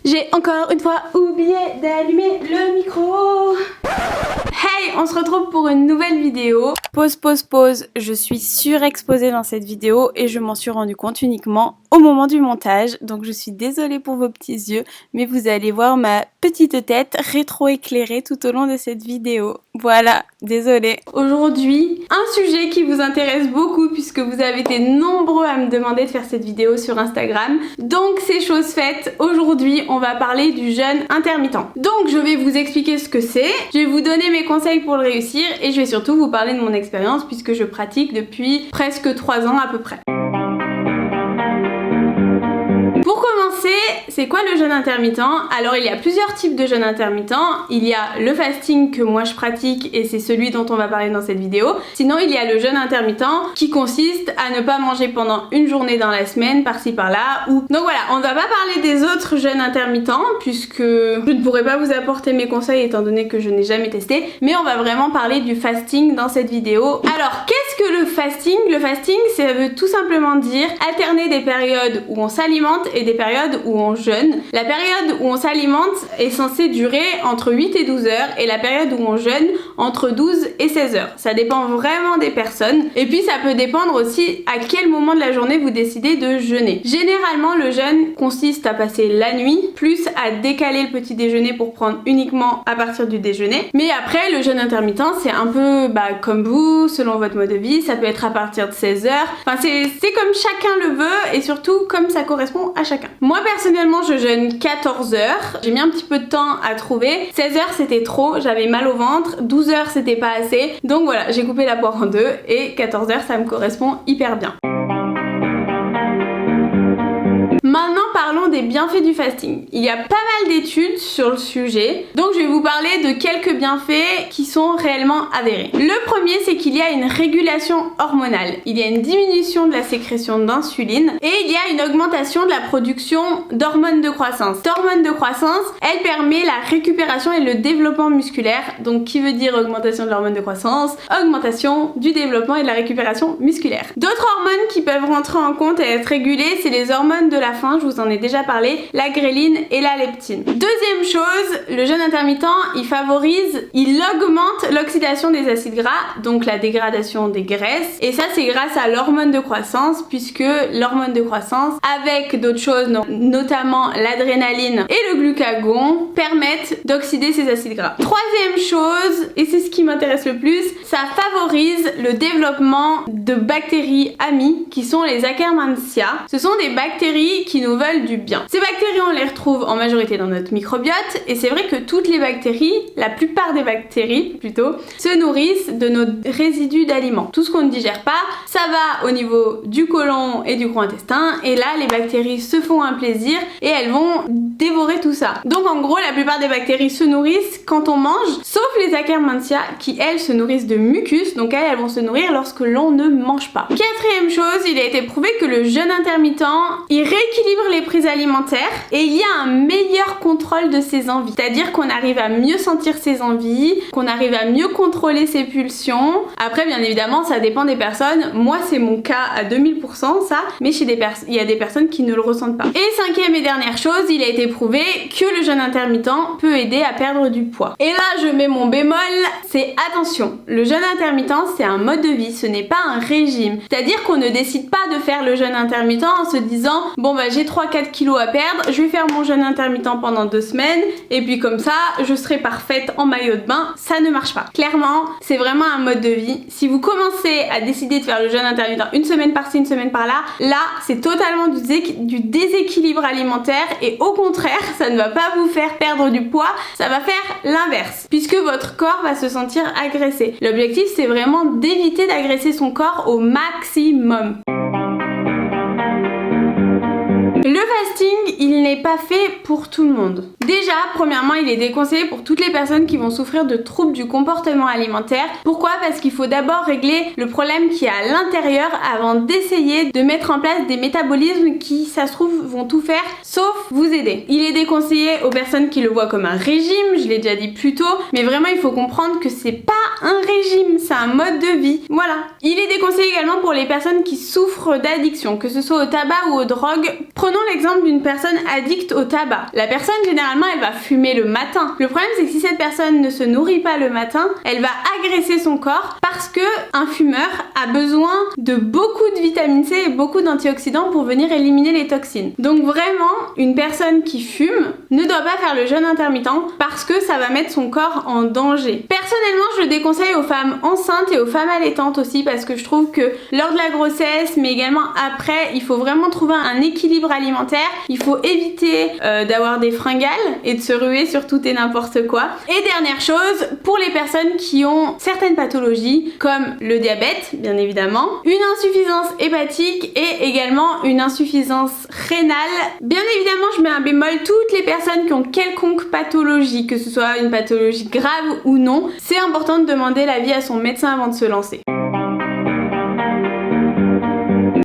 J'ai encore une fois oublié d'allumer le micro. Hey, on se retrouve pour une nouvelle vidéo. Pause, je suis surexposée dans cette vidéo et je m'en suis rendu compte uniquement au moment du montage. Donc je suis désolée pour vos petits yeux, mais vous allez voir ma petite tête rétro-éclairée tout au long de cette vidéo. Voilà, désolée. Aujourd'hui, un sujet qui vous intéresse beaucoup puisque vous avez été nombreux à me demander de faire cette vidéo sur Instagram. Donc c'est chose faite. Aujourd'hui, on va parler du jeûne intermittent. Donc je vais vous expliquer ce que c'est, je vais vous donner mes conseils pour le réussir et je vais surtout vous parler de mon expérience puisque je pratique depuis presque 3 ans à peu près. Pour commencer, c'est quoi le jeûne intermittent? Alors il y a plusieurs types de jeûne intermittent. Il y a le fasting que moi je pratique et c'est celui dont on va parler dans cette vidéo. Sinon il y a le jeûne intermittent qui consiste à ne pas manger pendant une journée dans la semaine, par-ci par-là. Donc voilà, on ne va pas parler des autres jeûnes intermittents puisque je ne pourrai pas vous apporter mes conseils étant donné que je n'ai jamais testé. Mais on va vraiment parler du fasting dans cette vidéo. Alors qu'est-ce que le fasting? Le fasting, ça veut tout simplement dire alterner des périodes où on s'alimente et des périodes où on jeûne. La période où on s'alimente est censée durer entre 8 et 12 heures et la période où on jeûne entre 12 et 16 heures. Ça dépend vraiment des personnes et puis ça peut dépendre aussi à quel moment de la journée vous décidez de jeûner. Généralement le jeûne consiste à passer la nuit plus à décaler le petit déjeuner pour prendre uniquement à partir du déjeuner. Mais après le jeûne intermittent c'est un peu comme vous, selon votre mode de vie, ça peut être à partir de 16 heures. Enfin c'est comme chacun le veut et surtout comme ça correspond à chacun. Moi personnellement je jeûne 14 heures, j'ai mis un petit peu de temps à trouver, 16 heures c'était trop, j'avais mal au ventre, 12 heures c'était pas assez, donc voilà j'ai coupé la poire en deux et 14 heures ça me correspond hyper bien. Maintenant parlons des bienfaits du fasting. Il y a pas mal d'études sur le sujet, donc je vais vous parler de quelques bienfaits qui sont réellement avérés. Le premier c'est qu'il y a une régulation hormonale, il y a une diminution de la sécrétion d'insuline et il y a une augmentation de la production d'hormones de croissance. Cette hormone de croissance, elle permet la récupération et le développement musculaire, donc qui veut dire augmentation de l'hormone de croissance, augmentation du développement et de la récupération musculaire. D'autres hormones qui peuvent rentrer en compte et être régulées, c'est les hormones de la faim, je vous en ai déjà parlé, la gréline et la leptine. Deuxième chose, le jeûne intermittent, il augmente l'oxydation des acides gras, donc la dégradation des graisses, et ça c'est grâce à l'hormone de croissance, puisque l'hormone de croissance, avec d'autres choses, notamment l'adrénaline et le glucagon, permettent d'oxyder ces acides gras. Troisième chose, et c'est ce qui m'intéresse le plus, ça favorise le développement de bactéries amies, qui sont les Akkermansia. Ce sont des bactéries qui nous veulent du bien. Ces bactéries, on les retrouve en majorité dans notre microbiote, et c'est vrai que toutes les bactéries, la plupart des bactéries plutôt, se nourrissent de nos résidus d'aliments. Tout ce qu'on ne digère pas, ça va au niveau du côlon et du gros intestin, et là les bactéries se font un plaisir et elles vont dévorer tout ça. Donc en gros la plupart des bactéries se nourrissent quand on mange, sauf les Akkermansia qui elles se nourrissent de mucus, donc elles vont se nourrir lorsque l'on ne mange pas. Quatrième chose, il a été prouvé que le jeûne intermittent, il rééquilibre les prises alimentaires et il y a un meilleur contrôle de ses envies. C'est-à-dire qu'on arrive à mieux sentir ses envies, qu'on arrive à mieux contrôler ses pulsions. Après bien évidemment ça dépend des personnes, moi c'est mon cas à 2000% ça, mais il y a des personnes qui ne le ressentent pas. Et cinquième et dernière chose, il a été prouvé que le jeûne intermittent peut aider à perdre du poids. Et là je mets mon bémol, c'est attention, le jeûne intermittent c'est un mode de vie, ce n'est pas un régime. C'est-à-dire qu'on ne décide pas de faire le jeûne intermittent en se disant bon bah j'ai 3-4 kilos à perdre, je vais faire mon jeûne intermittent pendant 2 semaines et puis comme ça je serai parfaite en maillot de bain. Ça ne marche pas. Clairement c'est vraiment un mode de vie. Si vous commencez à décider de faire le jeûne intermittent une semaine par-ci, une semaine par-là, là c'est totalement du déséquilibre alimentaire et au contraire ça ne va pas vous faire perdre du poids, ça va faire l'inverse puisque votre corps va se sentir agressé. L'objectif c'est vraiment d'éviter d'agresser son corps au maximum. Le fasting, il n'est pas fait pour tout le monde. Déjà, premièrement, il est déconseillé pour toutes les personnes qui vont souffrir de troubles du comportement alimentaire. Pourquoi? Parce qu'il faut d'abord régler le problème qui est à l'intérieur avant d'essayer de mettre en place des métabolismes qui, ça se trouve, vont tout faire sauf vous aider. Il est déconseillé aux personnes qui le voient comme un régime, je l'ai déjà dit plus tôt, mais vraiment il faut comprendre que c'est pas un régime, c'est un mode de vie. Voilà. Il est déconseillé également pour les personnes qui souffrent d'addiction, que ce soit au tabac ou aux drogues. Prenons l'exemple d'une d'une personne addicte au tabac. La personne généralement elle va fumer le matin. Le problème c'est que si cette personne ne se nourrit pas le matin, elle va agresser son corps parce que un fumeur a besoin de beaucoup de vitamine C et beaucoup d'antioxydants pour venir éliminer les toxines. Donc vraiment, une personne qui fume ne doit pas faire le jeûne intermittent parce que ça va mettre son corps en danger. Personnellement, je le déconseille aux femmes enceintes et aux femmes allaitantes aussi parce que je trouve que lors de la grossesse, mais également après, il faut vraiment trouver un équilibre alimentaire. Il faut éviter d'avoir des fringales et de se ruer sur tout et n'importe quoi. Et dernière chose, pour les personnes qui ont certaines pathologies comme le diabète, bien évidemment, une insuffisance hépatique et également une insuffisance rénale. Bien évidemment, je mets un bémol, toutes les personnes qui ont quelconque pathologie, que ce soit une pathologie grave ou non, c'est important de demander l'avis à son médecin avant de se lancer.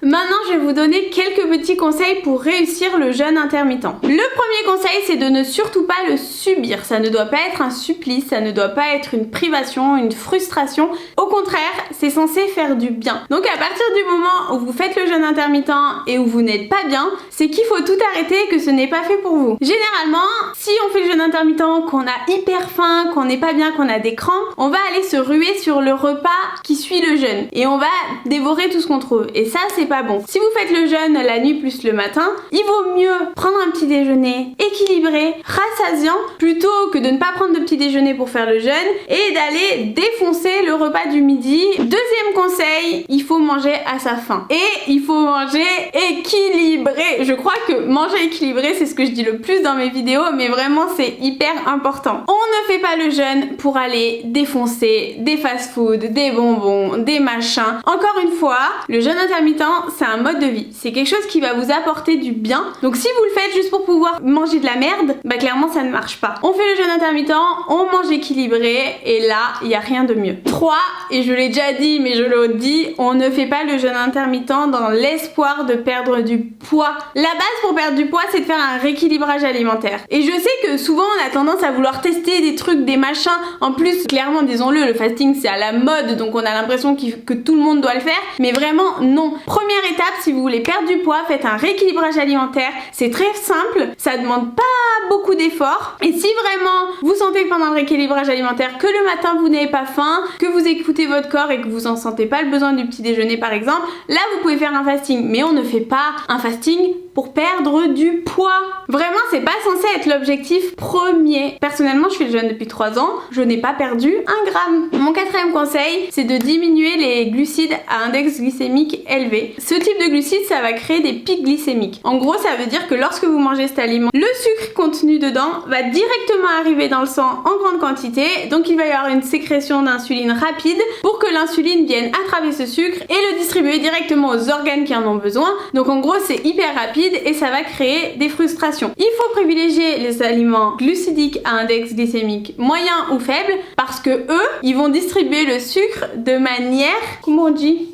Maintenant, je vais vous donner quelques petits conseils pour réussir le jeûne intermittent. Le premier conseil, c'est de ne surtout pas le subir. Ça ne doit pas être un supplice, ça ne doit pas être une privation, une frustration. Au contraire, c'est censé faire du bien. Donc à partir du moment où vous faites le jeûne intermittent et où vous n'êtes pas bien, c'est qu'il faut tout arrêter et que ce n'est pas fait pour vous. Généralement, si on fait le jeûne intermittent, qu'on a hyper faim, qu'on n'est pas bien, qu'on a des crampes, on va aller se ruer sur le repas qui suit le jeûne et on va dévorer tout ce qu'on trouve. Et ça, c'est pas bon. Si vous faites le jeûne la nuit plus le matin, il vaut mieux prendre un petit déjeuner équilibré, rassasiant, plutôt que de ne pas prendre de petit déjeuner pour faire le jeûne et d'aller défoncer le repas du midi. Deuxième conseil, il faut manger à sa faim. Et il faut manger équilibré. Je crois que manger équilibré, c'est ce que je dis le plus dans mes vidéos, mais vraiment c'est hyper important. On ne fait pas le jeûne pour aller défoncer des fast-food, des bonbons, des machins. Encore une fois, le jeûne intermittent, c'est un mode de vie. C'est quelque chose qui va vous apporter du bien. Donc si vous le faites juste pour pouvoir manger de la merde, bah clairement ça ne marche pas. On fait le jeûne intermittent, on mange équilibré et là, il n'y a rien de mieux. 3, et je l'ai déjà dit mais je le dis, on ne fait pas le jeûne intermittent dans l'espoir de perdre du poids. La base pour perdre du poids, c'est de faire un rééquilibrage alimentaire. Et je sais que souvent on a tendance à vouloir tester des trucs, des machins. En plus, clairement, disons-le, le fasting c'est à la mode, donc on a l'impression que tout le monde doit le faire. Mais vraiment, non. Première étape, si vous voulez perdre du poids, faites un rééquilibrage alimentaire. C'est très simple, ça demande pas beaucoup d'efforts. Et si vraiment vous sentez que pendant le rééquilibrage alimentaire, que le matin vous n'avez pas faim, que vous écoutez votre corps et que vous en sentez pas le besoin du petit déjeuner par exemple, là vous pouvez faire un fasting. Mais on ne fait pas un fasting pour perdre du poids. Vraiment, c'est pas censé être l'objectif premier. Personnellement, je fais le jeûne depuis 3 ans, je n'ai pas perdu 1 gramme. Mon quatrième conseil, c'est de diminuer les glucides à index glycémique élevé. Ce type de glucides, ça va créer des pics glycémiques. En gros, ça veut dire que lorsque vous mangez cet aliment, le sucre contenu dedans va directement arriver dans le sang en grande quantité, donc il va y avoir une sécrétion d'insuline rapide pour que l'insuline vienne attraper ce sucre et le distribuer directement aux organes qui en ont besoin. Donc en gros, c'est hyper rapide et ça va créer des frustrations. Il faut privilégier les aliments glucidiques à index glycémique moyen ou faible parce que eux, ils vont distribuer le sucre de manière, comment on dit ?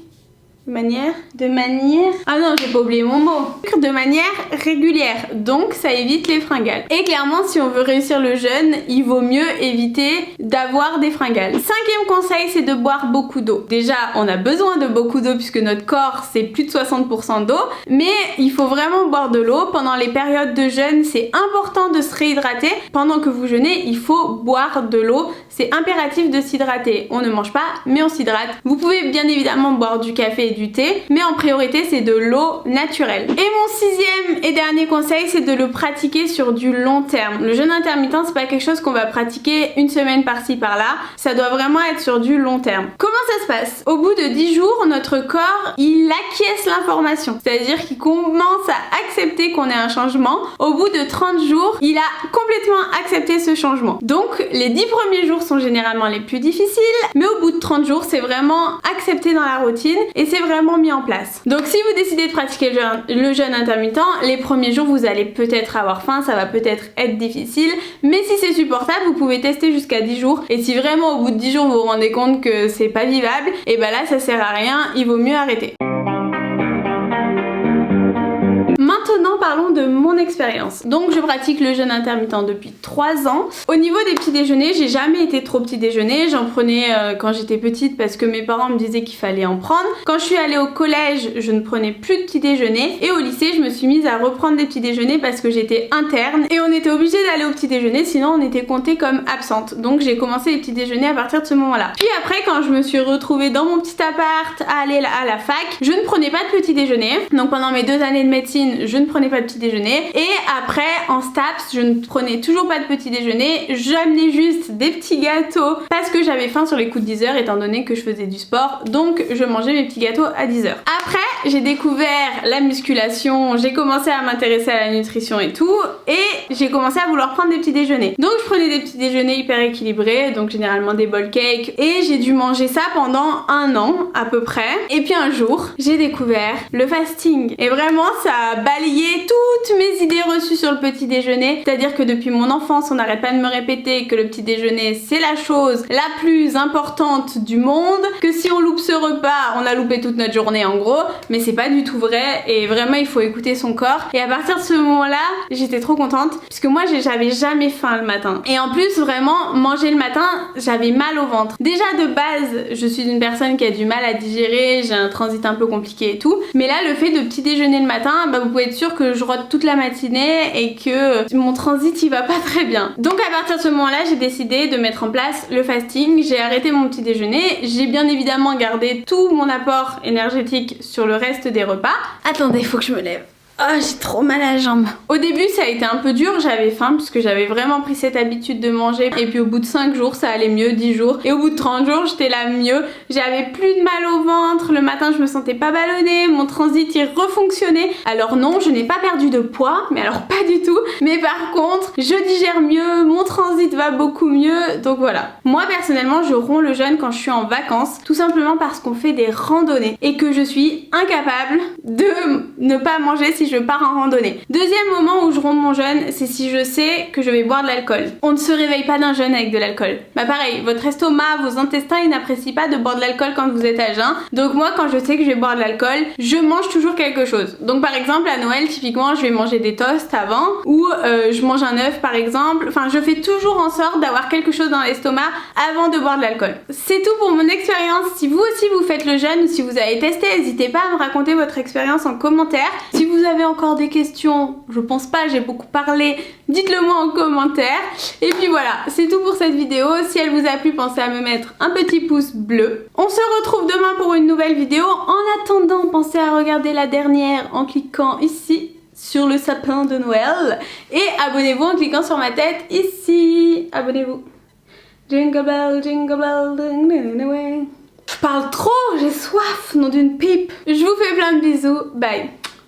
Ah non, j'ai pas oublié mon mot. De manière régulière, donc ça évite les fringales. Et clairement, si on veut réussir le jeûne, il vaut mieux éviter d'avoir des fringales. 5e conseil, c'est de boire beaucoup d'eau. Déjà, on a besoin de beaucoup d'eau puisque notre corps, c'est plus de 60% d'eau, mais il faut vraiment boire de l'eau. Pendant les périodes de jeûne, c'est important de se réhydrater. Pendant que vous jeûnez, il faut boire de l'eau. C'est impératif de s'hydrater. On ne mange pas, mais on s'hydrate. Vous pouvez bien évidemment boire du café et du thé, mais en priorité c'est de l'eau naturelle. Et mon 6e et dernier conseil, c'est de le pratiquer sur du long terme. Le jeûne intermittent, c'est pas quelque chose qu'on va pratiquer une semaine par-ci par-là, ça doit vraiment être sur du long terme. Comment ça se passe? Au bout de 10 jours, notre corps, il acquiesce l'information, c'est-à-dire qu'il commence à accepter qu'on ait un changement. Au bout de 30 jours, il a complètement accepté ce changement. Donc les 10 premiers jours sont généralement les plus difficiles, mais au bout de 30 jours, c'est vraiment accepté dans la routine et c'est vraiment mis en place. Donc si vous décidez de pratiquer le jeûne intermittent, les premiers jours vous allez peut-être avoir faim, ça va peut-être être difficile, mais si c'est supportable, vous pouvez tester jusqu'à 10 jours et si vraiment au bout de 10 jours vous vous rendez compte que c'est pas vivable, et ben là ça sert à rien, il vaut mieux arrêter. Maintenant parlons de mon expérience. Donc je pratique le jeûne intermittent depuis 3 ans. Au niveau des petits déjeuners, j'ai jamais été trop petit déjeuner. J'en prenais quand j'étais petite parce que mes parents me disaient qu'il fallait en prendre. Quand je suis allée au collège, je ne prenais plus de petit déjeuner. Et au lycée, je me suis mise à reprendre des petits déjeuners parce que j'étais interne. Et on était obligé d'aller au petit déjeuner, sinon on était compté comme absente. Donc j'ai commencé les petits déjeuners à partir de ce moment-là. Puis après, quand je me suis retrouvée dans mon petit appart à aller à la fac, je ne prenais pas de petit déjeuner. Donc pendant mes 2 années de médecine, je ne prenais pas de petit déjeuner. Et après, en STAPS, je ne prenais toujours pas de petit déjeuner. J'amenais juste des petits gâteaux parce que j'avais faim sur les coups de 10 h étant donné que je faisais du sport. Donc je mangeais mes petits gâteaux à 10 h. Après, j'ai découvert la musculation, j'ai commencé à m'intéresser à la nutrition et tout. Et j'ai commencé à vouloir prendre des petits déjeuners. Donc je prenais des petits déjeuners hyper équilibrés, donc généralement des bol cakes. Et j'ai dû manger ça pendant 1 an à peu près. Et puis un jour, j'ai découvert le fasting. Et vraiment, ça a balayé toutes mes idées reçues sur le petit déjeuner. C'est-à-dire que depuis mon enfance, on n'arrête pas de me répéter que le petit déjeuner, c'est la chose la plus importante du monde. Que si on loupe ce repas, on a loupé toute notre journée en gros. Mais c'est pas du tout vrai. Et vraiment, il faut écouter son corps. Et à partir de ce moment-là, j'étais trop contente. Puisque moi, j'avais jamais faim le matin. Et en plus, vraiment, manger le matin, j'avais mal au ventre. Déjà de base, je suis une personne qui a du mal à digérer. J'ai un transit un peu compliqué et tout. Mais là, le fait de petit déjeuner le matin, bah, vous pouvez être sûr que je rote toute la matinée et que mon transit il va pas très bien. Donc à partir de ce moment-là, j'ai décidé de mettre en place le fasting. J'ai arrêté mon petit déjeuner. J'ai bien évidemment gardé tout mon apport énergétique sur le reste des repas. Attendez, faut que je me lève. Oh, j'ai trop mal à la jambe. Au début, ça a été un peu dur, j'avais faim parce que j'avais vraiment pris cette habitude de manger. Et puis au bout de 5 jours, ça allait mieux, 10 jours. Et au bout de 30 jours, j'étais là mieux. J'avais plus de mal au ventre, le matin, je me sentais pas ballonnée, mon transit, il refonctionnait. Alors non, je n'ai pas perdu de poids, mais alors pas du tout. Mais par contre, je digère mieux, mon transit va beaucoup mieux, donc voilà. Moi, personnellement, je romps le jeûne quand je suis en vacances, tout simplement parce qu'on fait des randonnées et que je suis incapable de ne pas manger si je pars en randonnée. Deuxième moment où je romps mon jeûne, c'est si je sais que je vais boire de l'alcool. On ne se réveille pas d'un jeûne avec de l'alcool. Bah pareil, votre estomac, vos intestins, ils n'apprécient pas de boire de l'alcool quand vous êtes à jeun. Donc moi, quand je sais que je vais boire de l'alcool, je mange toujours quelque chose. Donc par exemple, à Noël, typiquement, je vais manger des toasts avant ou je mange un œuf par exemple. Enfin, je fais toujours en sorte d'avoir quelque chose dans l'estomac avant de boire de l'alcool. C'est tout pour mon expérience. Si vous aussi vous faites le jeûne ou si vous avez testé, n'hésitez pas à me raconter votre expérience en commentaire. Si vous avez encore des questions, je pense pas, j'ai beaucoup parlé, dites-le moi en commentaire. Et puis voilà, c'est tout pour cette vidéo. Si elle vous a plu, pensez à me mettre un petit pouce bleu. On se retrouve demain pour une nouvelle vidéo. En attendant, pensez à regarder la dernière en cliquant ici sur le sapin de Noël. Et abonnez-vous en cliquant sur ma tête ici. Abonnez-vous. Jingle bell, jingle bell, ding, ding, ding, ding. Je parle trop, j'ai soif, nom d'une pipe. Je vous fais plein de bisous, bye.